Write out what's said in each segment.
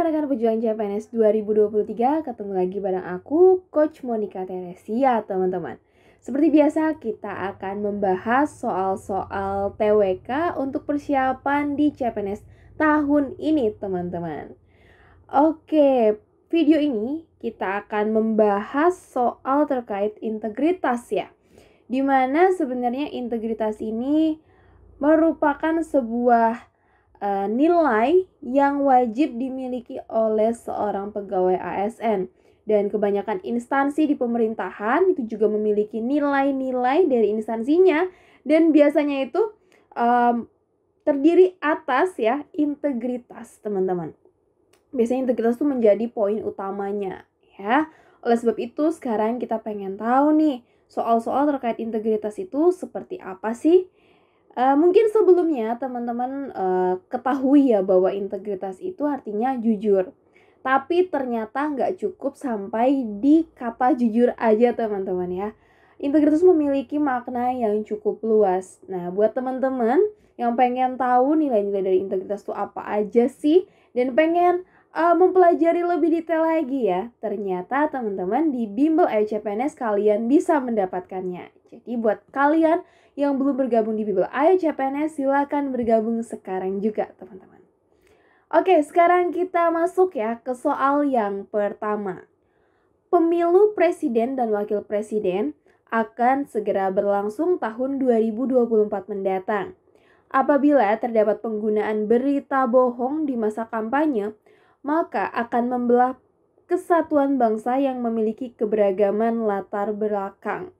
rekan-rekan pejuang CPNS 2023, ketemu lagi bareng aku, Coach Monica Teresia, teman-teman. Seperti biasa, kita akan membahas soal-soal TWK untuk persiapan di CPNS tahun ini, teman-teman. Oke, video ini kita akan membahas soal terkait integritas ya. Dimana sebenarnya integritas ini merupakan sebuah nilai yang wajib dimiliki oleh seorang pegawai ASN. Dan kebanyakan instansi di pemerintahan itu juga memiliki nilai-nilai dari instansinya. Dan biasanya itu terdiri atas ya integritas, teman-teman. Biasanya integritas itu menjadi poin utamanya ya. Oleh sebab itu sekarang kita pengen tahu nih soal-soal terkait integritas itu seperti apa sih? Mungkin sebelumnya teman-teman ketahui ya bahwa integritas itu artinya jujur. Tapi ternyata nggak cukup sampai di kata jujur aja teman-teman ya. Integritas memiliki makna yang cukup luas. Nah, buat teman-teman yang pengen tahu nilai-nilai dari integritas itu apa aja sih, dan pengen mempelajari lebih detail lagi ya, ternyata teman-teman di Bimbel Ayo CPNS kalian bisa mendapatkannya. Jadi buat kalian yang belum bergabung di Bimbel Ayo CPNS, silakan bergabung sekarang juga teman-teman. Oke, sekarang kita masuk ya ke soal yang pertama. Pemilu presiden dan wakil presiden akan segera berlangsung tahun 2024 mendatang. Apabila terdapat penggunaan berita bohong di masa kampanye, maka akan membelah kesatuan bangsa yang memiliki keberagaman latar belakang.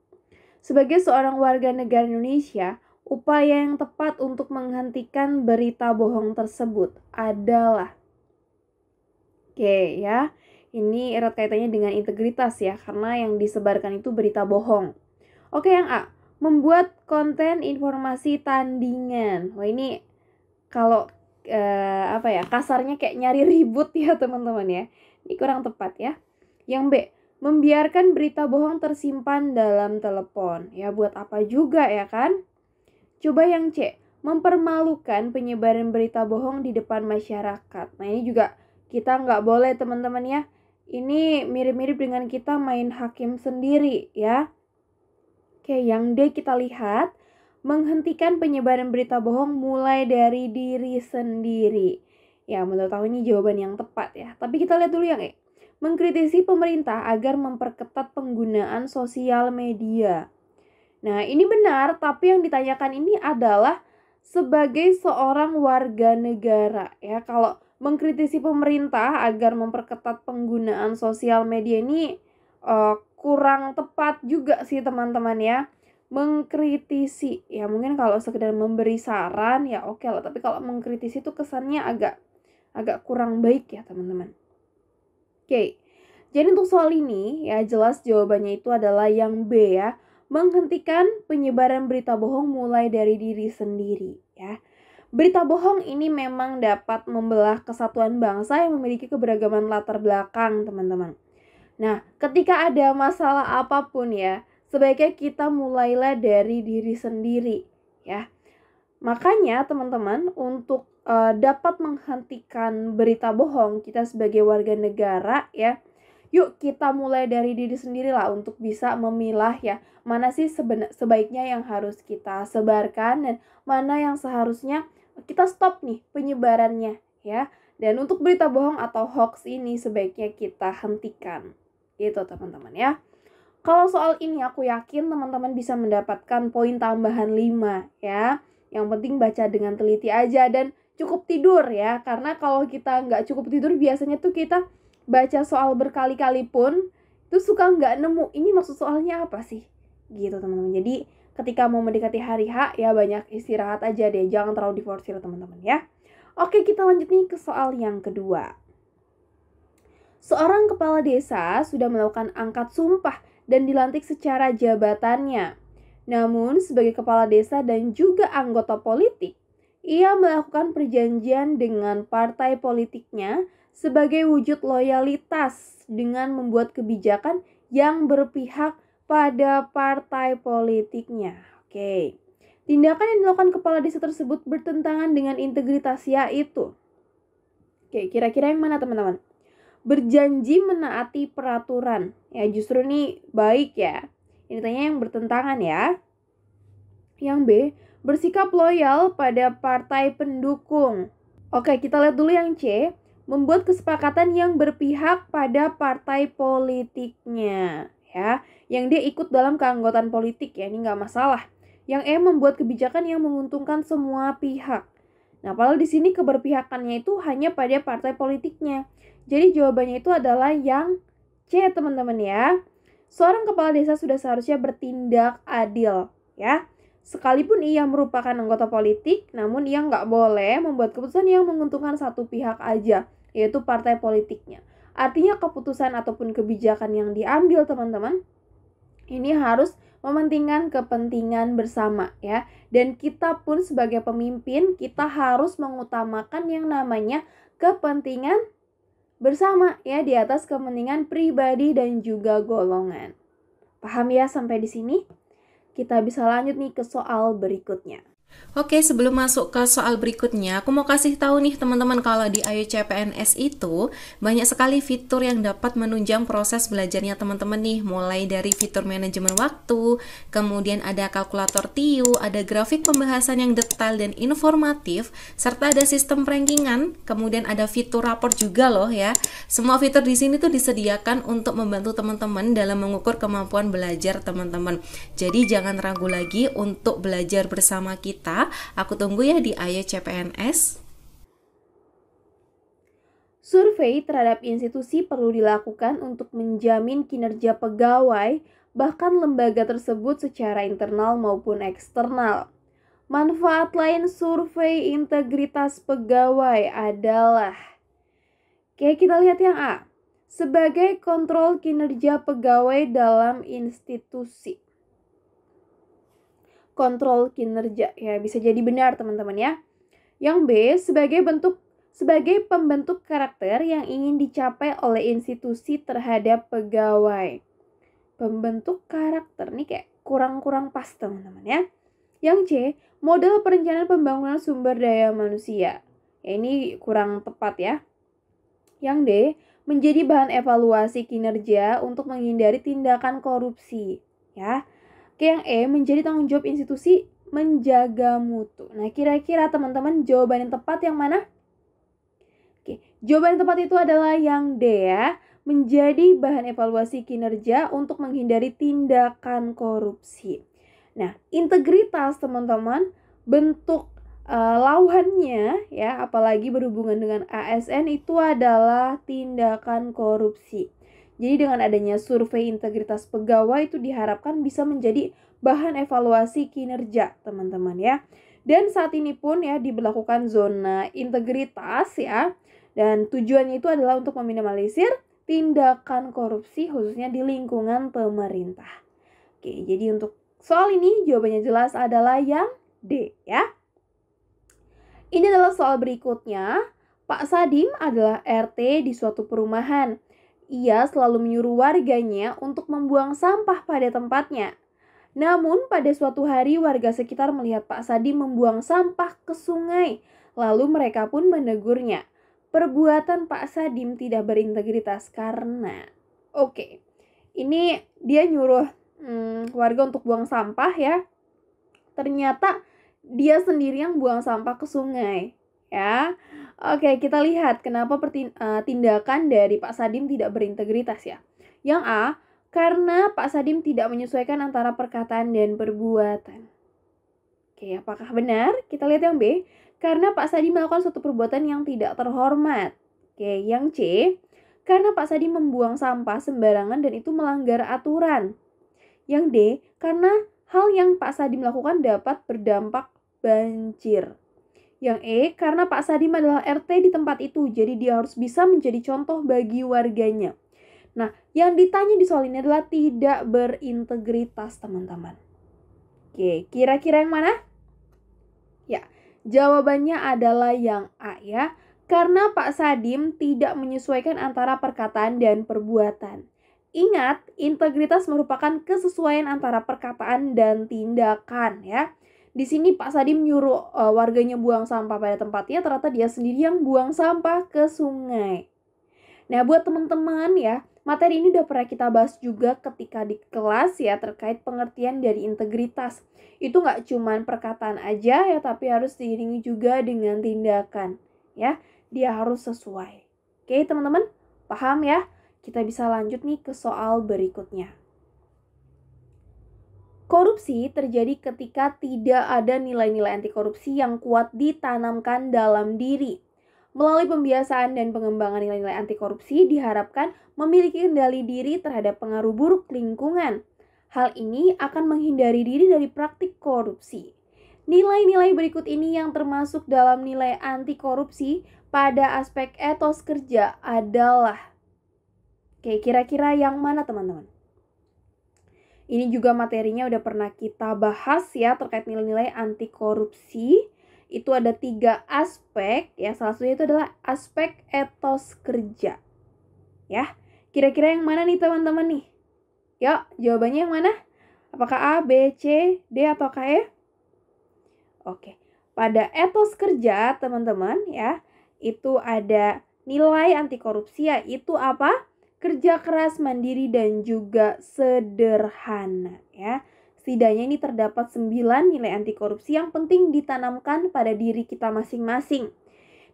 Sebagai seorang warga negara Indonesia, upaya yang tepat untuk menghentikan berita bohong tersebut adalah ini erat kaitannya dengan integritas ya, karena yang disebarkan itu berita bohong. Oke, yang A, membuat konten informasi tandingan. Wah, ini kalau kasarnya kayak nyari ribut ya teman-teman ya. Ini kurang tepat ya. Yang B, membiarkan berita bohong tersimpan dalam telepon. Ya buat apa juga ya kan? Coba yang C, mempermalukan penyebaran berita bohong di depan masyarakat. Nah ini juga kita nggak boleh teman-teman ya. Ini mirip-mirip dengan kita main hakim sendiri ya. Oke, yang D kita lihat, menghentikan penyebaran berita bohong mulai dari diri sendiri. Ya, menurut aku ini jawaban yang tepat ya. Tapi kita lihat dulu yang E. Mengkritisi pemerintah agar memperketat penggunaan sosial media. Nah, ini benar, tapi yang ditanyakan ini adalah sebagai seorang warga negara. Ya, kalau mengkritisi pemerintah agar memperketat penggunaan sosial media ini kurang tepat juga sih teman-teman ya. Mengkritisi ya, mungkin kalau sekedar memberi saran ya oke lah, tapi kalau mengkritisi itu kesannya agak kurang baik ya teman-teman. Oke, jadi untuk soal ini ya jelas jawabannya itu adalah yang B ya, menghentikan penyebaran berita bohong mulai dari diri sendiri ya. Berita bohong ini memang dapat membelah kesatuan bangsa yang memiliki keberagaman latar belakang teman-teman. Nah, ketika ada masalah apapun ya, sebaiknya kita mulailah dari diri sendiri ya. Makanya teman-teman untuk dapat menghentikan berita bohong, kita sebagai warga negara ya, yuk kita mulai dari diri sendiri lah untuk bisa memilah ya, mana sih sebaiknya yang harus kita sebarkan dan mana yang seharusnya kita stop nih penyebarannya ya. Dan untuk berita bohong atau hoax ini sebaiknya kita hentikan. Gitu teman-teman ya. Kalau soal ini aku yakin teman-teman bisa mendapatkan poin tambahan 5 ya. Yang penting baca dengan teliti aja dan cukup tidur ya. Karena kalau kita nggak cukup tidur biasanya tuh kita baca soal berkali-kali pun itu suka nggak nemu ini maksud soalnya apa sih. Gitu teman-teman. Jadi ketika mau mendekati hari H ya banyak istirahat aja deh. Jangan terlalu diforsir teman-teman ya. Oke, kita lanjut nih ke soal yang kedua. Seorang kepala desa sudah melakukan angkat sumpah dan dilantik secara jabatannya. Namun, sebagai kepala desa dan juga anggota politik, ia melakukan perjanjian dengan partai politiknya sebagai wujud loyalitas dengan membuat kebijakan yang berpihak pada partai politiknya. Oke. Tindakan yang dilakukan kepala desa tersebut bertentangan dengan integritas yaitu Oke, kira-kira yang mana teman-teman? Berjanji menaati peraturan. Ya, justru ini baik ya. Ini tanya yang bertentangan ya. Yang B, bersikap loyal pada partai pendukung. Oke, kita lihat dulu yang C, membuat kesepakatan yang berpihak pada partai politiknya. Ya, yang dia ikut dalam keanggotaan politik ya, ini nggak masalah. Yang E, membuat kebijakan yang menguntungkan semua pihak. Nah, padahal di sini keberpihakannya itu hanya pada partai politiknya. Jadi jawabannya itu adalah yang C, teman-teman ya. Seorang kepala desa sudah seharusnya bertindak adil, ya. Sekalipun ia merupakan anggota politik, namun ia nggak boleh membuat keputusan yang menguntungkan satu pihak aja, yaitu partai politiknya. Artinya keputusan ataupun kebijakan yang diambil, teman-teman, ini harus mementingkan kepentingan bersama ya. Dan kita pun sebagai pemimpin, kita harus mengutamakan yang namanya kepentingan bersama ya, di atas kepentingan pribadi dan juga golongan. Paham ya sampai di sini? Kita bisa lanjut nih ke soal berikutnya. Oke, sebelum masuk ke soal berikutnya, aku mau kasih tahu nih teman-teman kalau di Ayo CPNS itu banyak sekali fitur yang dapat menunjang proses belajarnya teman-teman nih, mulai dari fitur manajemen waktu, kemudian ada kalkulator TIU, ada grafik pembahasan yang detail dan informatif, serta ada sistem rankingan, kemudian ada fitur rapor juga loh ya. Semua fitur di sini tuh disediakan untuk membantu teman-teman dalam mengukur kemampuan belajar teman-teman. Jadi jangan ragu lagi untuk belajar bersama kita. Aku tunggu ya di Ayo CPNS. Survei terhadap institusi perlu dilakukan untuk menjamin kinerja pegawai, bahkan lembaga tersebut secara internal maupun eksternal. Manfaat lain survei integritas pegawai adalah, oke, kita lihat yang A. Sebagai kontrol kinerja pegawai dalam institusi. Kontrol kinerja ya, bisa jadi benar teman-teman ya. Yang B, sebagai pembentuk karakter yang ingin dicapai oleh institusi terhadap pegawai. Pembentuk karakter nih kayak kurang pas teman-teman ya. Yang C, model perencanaan pembangunan sumber daya manusia. Ya, ini kurang tepat ya. Yang D, menjadi bahan evaluasi kinerja untuk menghindari tindakan korupsi ya. Oke, yang E, menjadi tanggung jawab institusi menjaga mutu. Nah, kira-kira teman-teman jawaban yang tepat yang mana? Oke, jawaban yang tepat itu adalah yang D ya, menjadi bahan evaluasi kinerja untuk menghindari tindakan korupsi. Nah, integritas teman-teman, bentuk lawannya ya, apalagi berhubungan dengan ASN itu adalah tindakan korupsi. Jadi dengan adanya survei integritas pegawai itu diharapkan bisa menjadi bahan evaluasi kinerja teman-teman ya. Dan saat ini pun ya diberlakukan zona integritas ya. Dan tujuannya itu adalah untuk meminimalisir tindakan korupsi khususnya di lingkungan pemerintah. Oke, jadi untuk soal ini jawabannya jelas adalah yang D ya. Ini adalah soal berikutnya. Pak Sadim adalah RT di suatu perumahan. Ia selalu menyuruh warganya untuk membuang sampah pada tempatnya. Namun pada suatu hari warga sekitar melihat Pak Sadim membuang sampah ke sungai. Lalu mereka pun menegurnya. Perbuatan Pak Sadim tidak berintegritas karena ini dia nyuruh warga untuk buang sampah ya. Ternyata dia sendiri yang buang sampah ke sungai ya. Oke, kita lihat kenapa tindakan dari Pak Sadim tidak berintegritas ya. Yang A, karena Pak Sadim tidak menyesuaikan antara perkataan dan perbuatan. Oke, apakah benar? Kita lihat yang B, karena Pak Sadim melakukan suatu perbuatan yang tidak terhormat. Oke, yang C, karena Pak Sadim membuang sampah sembarangan dan itu melanggar aturan. Yang D, karena hal yang Pak Sadim lakukan dapat berdampak banjir. Yang E, karena Pak Sadim adalah RT di tempat itu, jadi dia harus bisa menjadi contoh bagi warganya. Nah, yang ditanya di soal ini adalah tidak berintegritas, teman-teman. Oke, kira-kira yang mana? Ya, jawabannya adalah yang A ya. Karena Pak Sadim tidak menyesuaikan antara perkataan dan perbuatan. Ingat, integritas merupakan kesesuaian antara perkataan dan tindakan ya. Di sini Pak Sadim nyuruh warganya buang sampah pada tempatnya, ternyata dia sendiri yang buang sampah ke sungai. Nah, buat teman-teman ya, materi ini udah pernah kita bahas juga ketika di kelas ya, terkait pengertian dari integritas. Itu nggak cuman perkataan aja ya, tapi harus diiringi juga dengan tindakan ya. Dia harus sesuai. Oke teman-teman, paham ya? Kita bisa lanjut nih ke soal berikutnya. Korupsi terjadi ketika tidak ada nilai-nilai anti korupsi yang kuat ditanamkan dalam diri. Melalui pembiasaan dan pengembangan nilai-nilai anti korupsi diharapkan memiliki kendali diri terhadap pengaruh buruk lingkungan. Hal ini akan menghindari diri dari praktik korupsi. Nilai-nilai berikut ini yang termasuk dalam nilai anti korupsi pada aspek etos kerja adalah. Oke, kira-kira yang mana teman-teman? Ini juga materinya udah pernah kita bahas ya, terkait nilai-nilai anti korupsi. Itu ada 3 aspek ya, salah satunya itu adalah aspek etos kerja. Ya, kira-kira yang mana nih teman-teman nih? Yuk, jawabannya yang mana? Apakah A, B, C, D, atau K ya? Oke, pada etos kerja teman-teman ya, itu ada nilai anti korupsi yaitu apa? Kerja keras, mandiri, dan juga sederhana ya. Setidaknya ini terdapat 9 nilai anti korupsi yang penting ditanamkan pada diri kita masing-masing.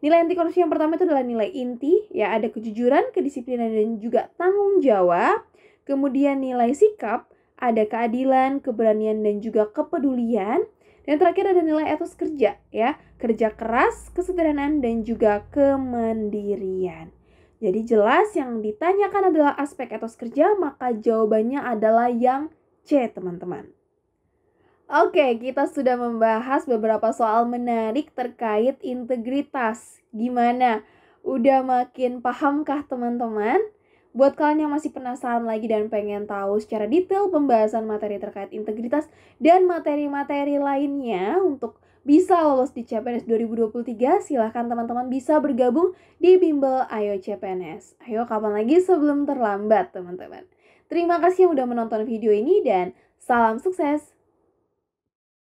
Nilai anti korupsi yang pertama itu adalah nilai inti, ya ada kejujuran, kedisiplinan, dan juga tanggung jawab. Kemudian nilai sikap, ada keadilan, keberanian, dan juga kepedulian. Dan terakhir ada nilai etos kerja, ya kerja keras, kesederhanaan, dan juga kemandirian. Jadi jelas yang ditanyakan adalah aspek etos kerja, maka jawabannya adalah yang C, teman-teman. Oke, kita sudah membahas beberapa soal menarik terkait integritas. Gimana? Udah makin pahamkah teman-teman? Buat kalian yang masih penasaran lagi dan pengen tahu secara detail pembahasan materi terkait integritas dan materi-materi lainnya untuk bisa lolos di CPNS 2023, silahkan teman-teman bisa bergabung di Bimbel Ayo CPNS. Ayo kapan lagi sebelum terlambat teman-teman. Terima kasih yang udah menonton video ini dan salam sukses!